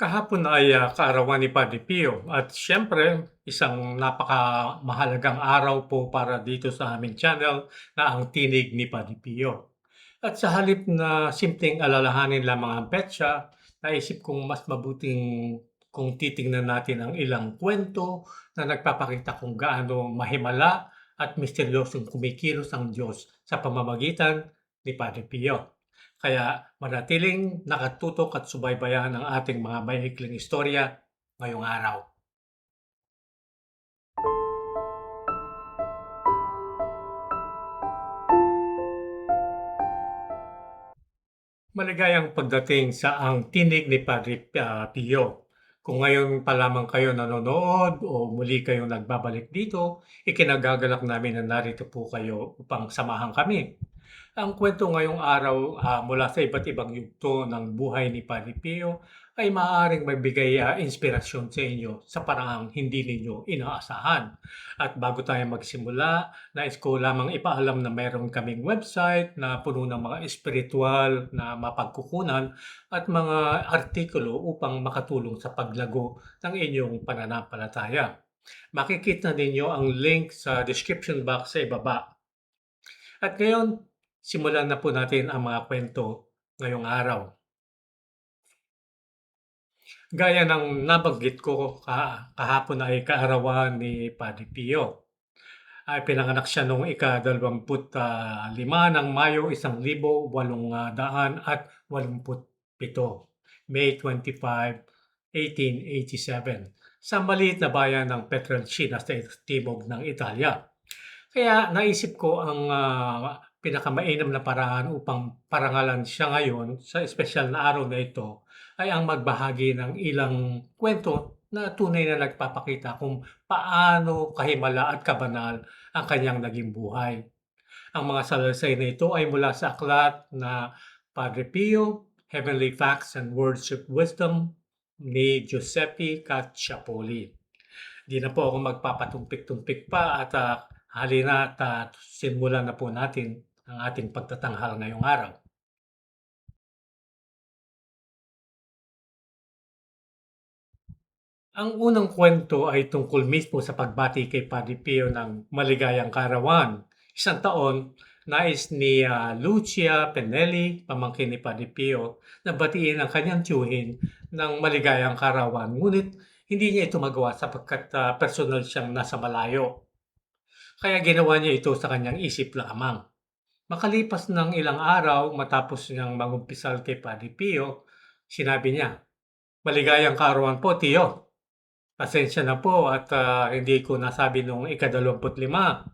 Kahapon ay, kaarawan ni Padre Pio at siyempre isang napakamahalagang araw po para dito sa aming channel na ang Tinig ni Padre Pio. At sa halip na simpleng alalahanin lamang ang petsa, naisip kong mas mabuting kung titingnan natin ang ilang kwento na nagpapakita kung gaano mahimala at misteryosong kumikilos ang Diyos sa pamamagitan ni Padre Pio. Kaya manatiling nakatutok at subaybayan ang ating mga maikling istorya ngayong araw. Maligayang pagdating sa Ang Tinig ni Padre Pio. Kung ngayon pa lamang kayo nanonood o muli kayong nagbabalik dito, ikinagagalak namin na narito po kayo upang samahan kami. Ang kwento ngayong araw mula sa iba't ibang yugto ng buhay ni Padre Pio ay maaaring magbigay inspirasyon sa inyo sa paraang hindi ninyo inaasahan. At bago tayo magsimula, nais ko lamang ipaalam na meron kaming website na puno ng mga espiritual na mapagkukunan at mga artikulo upang makatulong sa paglago ng inyong pananampalataya. Makikita ninyo ang link sa description box sa ibaba. At ngayon, simulan na po natin ang mga kwento ngayong araw. Gaya ng nabanggit ko kahapon ay kaarawan ni Padre Pio. Ay pinanganak siya noong ika-25 ng Mayo 1887, May 25, 1887, sa maliit na bayan ng Petrelcina sa timog ng Italia. Kaya naisip ko ang pinakamainam na paraan upang parangalan siya ngayon sa espesyal na araw na ito ay ang magbahagi ng ilang kwento na tunay na nagpapakita kung paano kahimala at kabanal ang kanyang naging buhay. Ang mga salaysay na ito ay mula sa aklat na Padre Pio, Heavenly Facts and Words of Wisdom ni Giuseppe Cacciapoli. Di na po ako magpapatumpik-tumpik pa at halina at simulan na po natin ang ating pagtatanghal ngayong araw. Ang unang kwento ay tungkol mismo sa pagbati kay Padre Pio ng maligayang kaarawan. Isang taon, nais ni Lucia Pinelli, pamangkin ni Padre Pio, na batiin ang kanyang tiyuhin ng maligayang kaarawan. Ngunit hindi niya ito magawa sapagkat personal siyang nasa malayo. Kaya ginawa niya ito sa kanyang isip lamang. Makalipas ng ilang araw matapos niyang mangumpisal kay Padre Pio, sinabi niya, "Maligayang kaarawan po, Tiyo. Pasensya na po at hindi ko nasabi noong ika-25."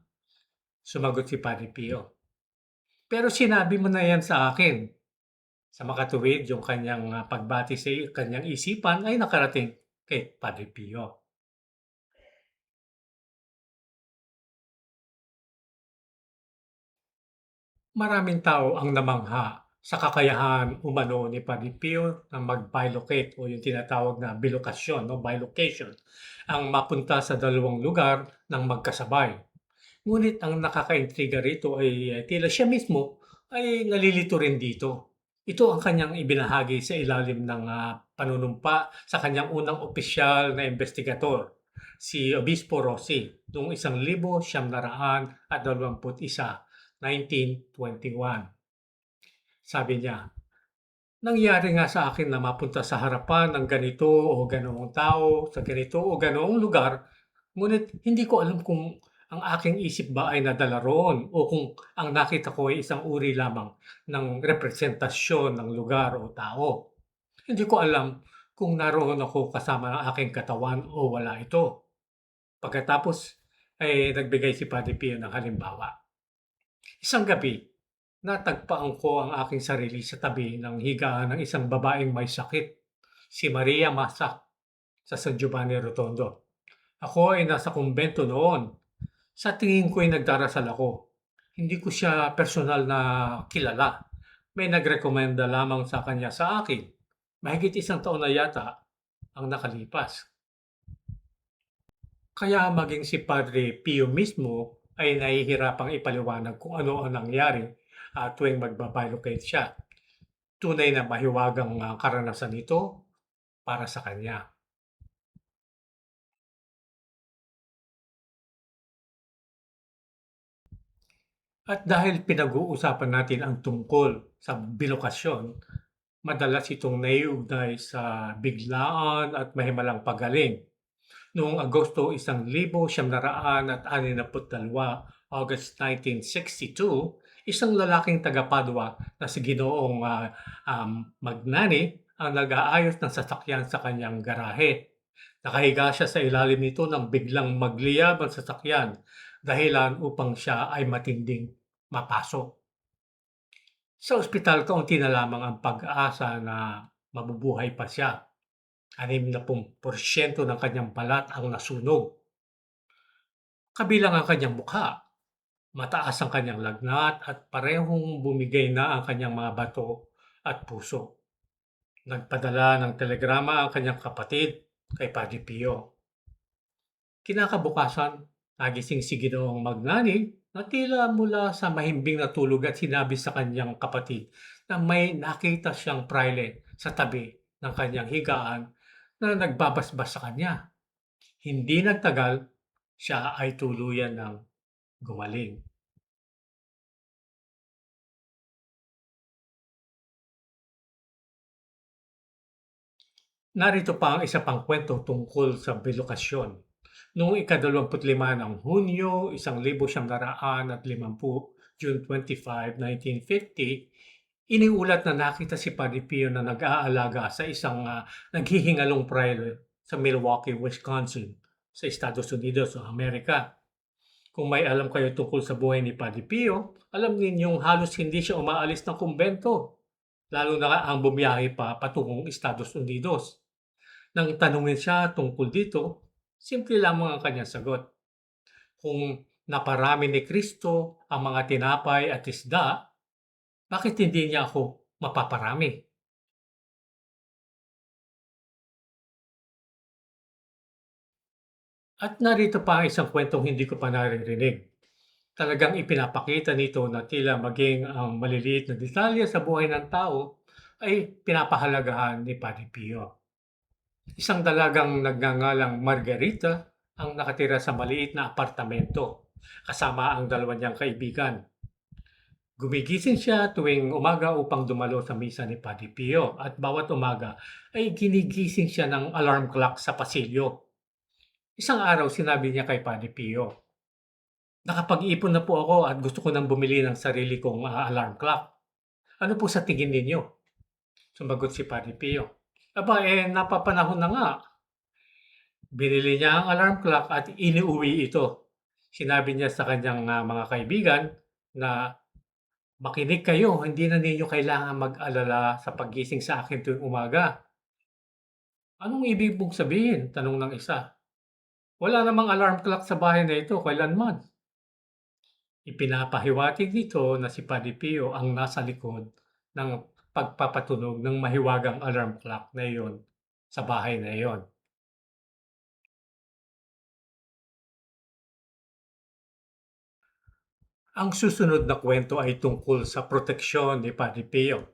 Sumagot si Padre Pio. "Pero sinabi mo na yan sa akin." Sa makatuwid, yung kanyang pagbati sa kanyang isipan ay nakarating kay Padre Pio. Maraming tao ang namangha sa kakayahan umano ni Padre Pio na mag-bilocate o yung tinatawag na bilokasyon, no? Bilocation, ang mapunta sa dalawang lugar ng magkasabay. Ngunit ang nakakaintriga rito ay tila siya mismo ay nalilito rin dito. Ito ang kanyang ibinahagi sa ilalim ng panunumpa sa kanyang unang opisyal na investigador, si Obispo Rossi, noong 1921, 1921. Sabi niya, "Nangyari nga sa akin na mapunta sa harapan ng ganito o ganoong tao sa ganito o ganoong lugar, ngunit hindi ko alam kung ang aking isip ba ay nadala roon o kung ang nakita ko ay isang uri lamang ng representasyon ng lugar o tao. Hindi ko alam kung naroon ako kasama ng aking katawan o wala ito." Pagkatapos ay nagbigay si Padre Pio ng halimbawa. Isang gabi, natagpuan ko ang aking sarili sa tabi ng higaan ng isang babaeng may sakit, si Maria Masak, sa San Giovanni Rotondo. Ako ay nasa kumbento noon. Sa tingin ko'y nagdarasal ako. Hindi ko siya personal na kilala. May nagrekomenda lamang sa kanya sa akin. Mahigit isang taon na yata ang nakalipas. Kaya maging si Padre Pio mismo ay nahihirapang ipaliwanag kung ano ang nangyari tuwing magbabilocate siya. Tunay na mahiwagang karanasan ito para sa kanya. At dahil pinag-uusapan natin ang tungkol sa bilokasyon, madalas itong naiugnay sa biglaan at mahimalang pagaling. Noong Agosto 1962, August 1962, isang lalaking taga Padua na si Ginoong Magnani ang nag-aayos ng sasakyan sa kanyang garahe. Nakahiga siya sa ilalim nito nang biglang magliyab ang sasakyan, dahilan upang siya ay matinding mapasok. Sa ospital kaunti na lamang ang pag-asa na mabubuhay pa siya. 60% ng kanyang balat ang nasunog. Kabilang ang kanyang mukha, mataas ang kanyang lagnat at parehong bumigay na ang kanyang mga bato at puso. Nagpadala ng telegrama ang kanyang kapatid kay Padre Pio. Kinakabukasan, nagising si Ginoong Magnani na tila mula sa mahimbing na tulog at sinabi sa kanyang kapatid na may nakita siyang praile sa tabi ng kanyang higaan na nagbabasbas sa kanya. Hindi nagtagal, siya ay tuluyan ng gumaling. Narito pa ang isa pang kwento tungkol sa bilokasyon. Noong ika-25 ng Hunyo, 1950, June 25, 1950, iniulat na nakita si Padre Pio na nag-aalaga sa isang naghihingalong praile sa Milwaukee, Wisconsin, sa Estados Unidos o Amerika. Kung may alam kayo tungkol sa buhay ni Padre Pio, alam ninyong halos hindi siya umaalis ng kumbento, lalo na ang bumiyahe pa patungong Estados Unidos. Nang tanungin siya tungkol dito, simple lamang ang kanyang sagot. Kung naparami ni Kristo ang mga tinapay at isda, bakit hindi niya ako mapaparami? At narito pa ang isang kwentong hindi ko pa naririnig. Talagang ipinapakita nito na tila maging ang maliliit na detalye sa buhay ng tao ay pinapahalagahan ni Padre Pio. Isang dalagang nagngangalang Margarita ang nakatira sa maliit na apartamento kasama ang dalawa niyang kaibigan. Gumigising siya tuwing umaga upang dumalo sa misa ni Padre Pio at bawat umaga ay ginigising siya ng alarm clock sa pasilyo. Isang araw sinabi niya kay Padre Pio, "Nakapag-ipon na po ako at gusto ko nang bumili ng sarili kong alarm clock. Ano po sa tingin ninyo?" Sumagot si Padre Pio, "Aba, napapanahon na nga." Binili niya ang alarm clock at iniuwi ito. Sinabi niya sa kanyang mga kaibigan na, "Makinig kayo, hindi na ninyo kailangan mag-alala sa paggising sa akin tuwing umaga." "Anong ibig mong sabihin?" tanong ng isa. "Wala namang alarm clock sa bahay na ito kailanman." Ipinapahiwatig nito na si Padre Pio ang nasa likod ng pagpapatunog ng mahiwagang alarm clock na iyon sa bahay na iyon. Ang susunod na kwento ay tungkol sa proteksyon ni Padre Pio.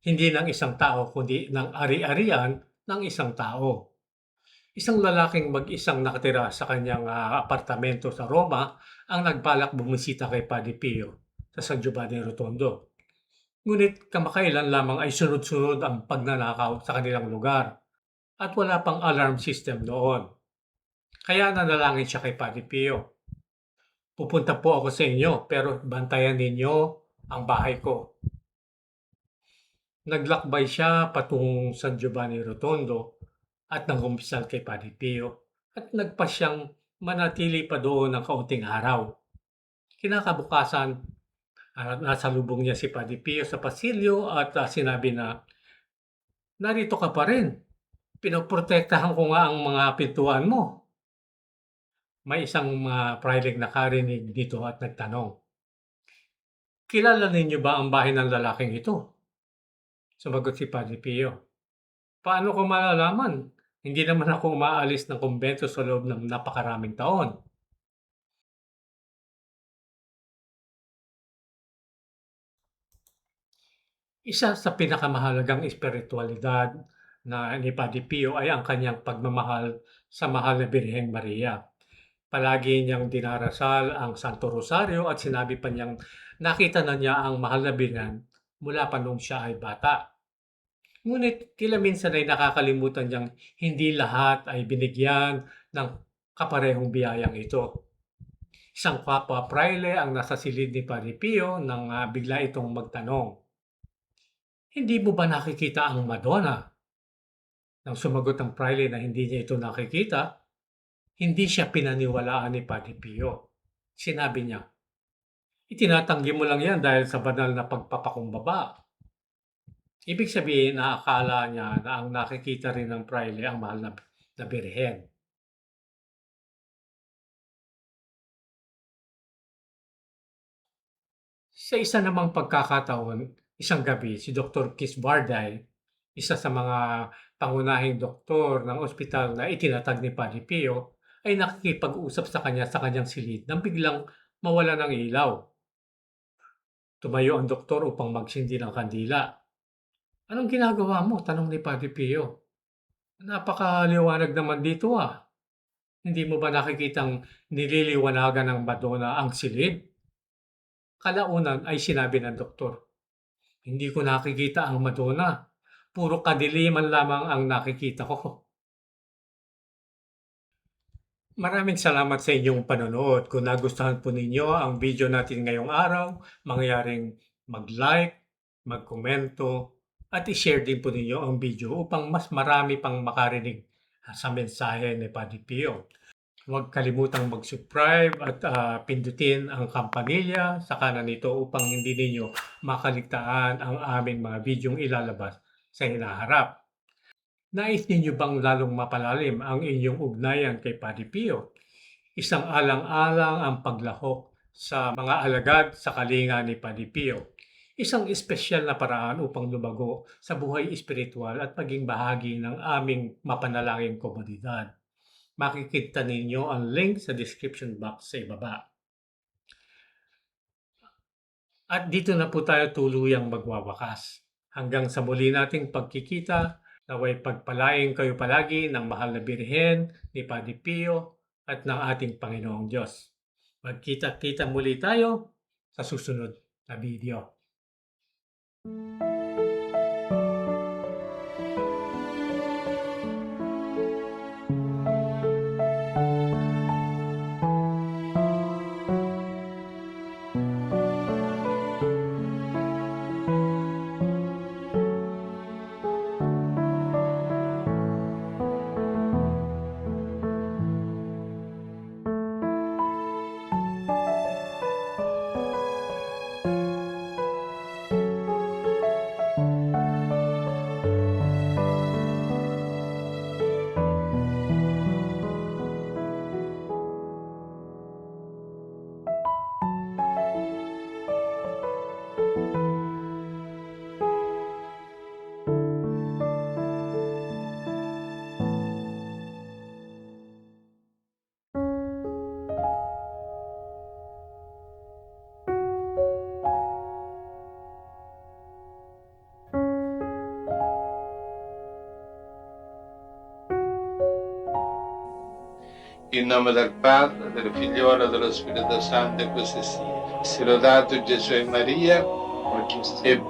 Hindi ng isang tao kundi ng ari-arian ng isang tao. Isang lalaking mag-isang nakatira sa kanyang apartamento sa Roma ang nagbalak bumisita kay Padre Pio sa San Giovanni Rotondo. Ngunit kamakailan lamang ay sunod-sunod ang pagnanakaw sa kanilang lugar at wala pang alarm system noon. Kaya nanalangin siya kay Padre Pio. "Pupunta po ako sa inyo pero bantayan ninyo ang bahay ko." Naglakbay siya patungong San Giovanni Rotondo at nangumpisal kay Padre Pio at nagpasyang manatili pa doon ng kaunting araw. Kinakabukasan, nasalubong niya si Padre Pio sa pasilyo at sinabi na, "Narito ka pa rin. Pinoprotektahan ko nga ang mga pintuan mo." May isang prayleng nakarinig dito at nagtanong, "Kilala ninyo ba ang bahay ng lalaking ito?" Sumagot si Padre Pio, "Paano ko malalaman? Hindi naman ako umaalis ng kumbento sa loob ng napakaraming taon." Isa sa pinakamahalagang espiritualidad na ni Padre Pio ay ang kanyang pagmamahal sa mahal na Birheng Maria. Palagi niyang dinarasal ang Santo Rosario at sinabi pa niyang nakita na niya ang mahal na Birhen mula pa noong siya ay bata. Ngunit tila minsan ay nakakalimutan niyang hindi lahat ay binigyan ng kaparehong biyayang ito. Isang kapwa praile ang nasa silid ni Padre Pio nang bigla itong magtanong, "Hindi mo ba nakikita ang Madonna?" Nang sumagot ang praile na hindi niya ito nakikita, hindi siya pinaniwalaan ni Padre Pio. Sinabi niya, "Itinatanggi mo lang yan dahil sa banal na pagpapakumbaba." Ibig sabihin na akala niya na ang nakikita rin ng praile ang mahal na Birhen. Sa isa namang pagkakataon, isang gabi si Dr. Kisbarday, isa sa mga pangunahing doktor ng ospital na itinatag ni Padre Pio, ay nakikipag-usap sa kanyang silid nang biglang mawala ng ilaw. Tumayo ang doktor upang magsindi ng kandila. "Anong ginagawa mo?" tanong ni Padre Pio. "Napakaliwanag naman dito ah. Hindi mo ba nakikitang nililiwanagan ng Madonna ang silid?" Kalaunan ay sinabi ng doktor, "Hindi ko nakikita ang Madonna. Puro kadiliman lamang ang nakikita ko." Maraming salamat sa inyong panonood. Kung nagustuhan po ninyo ang video natin ngayong araw, mangyaring mag-like, magkomento, at i-share din po ninyo ang video upang mas marami pang makarinig sa mensahe ni Padre Pio. Huwag kalimutang mag-subscribe at pindutin ang kampanilya sa kanan nito upang hindi ninyo makaligtaan ang aming mga videong ilalabas sa hinaharap. Nais ninyo bang lalong mapalalim ang inyong ugnayan kay Padre Pio? Isang alang-alang ang paglahok sa mga alagad sa kalinga ni Padre Pio. Isang espesyal na paraan upang lumago sa buhay espiritual at maging bahagi ng aming mapanalangin komunidad. Makikita ninyo ang link sa description box sa ibaba. At dito na po tayo tuluyang magwawakas. Hanggang sa muli nating pagkikita, naway pagpalain kayo palagi ng mahal na Birhen, ni Padre Pio, at ng ating Panginoong Diyos. Magkita-kita muli tayo sa susunod na video. In nome del Padre, del Figliolo e dello Spirito Santo, e così sia. Sia lodato Gesù e Maria, e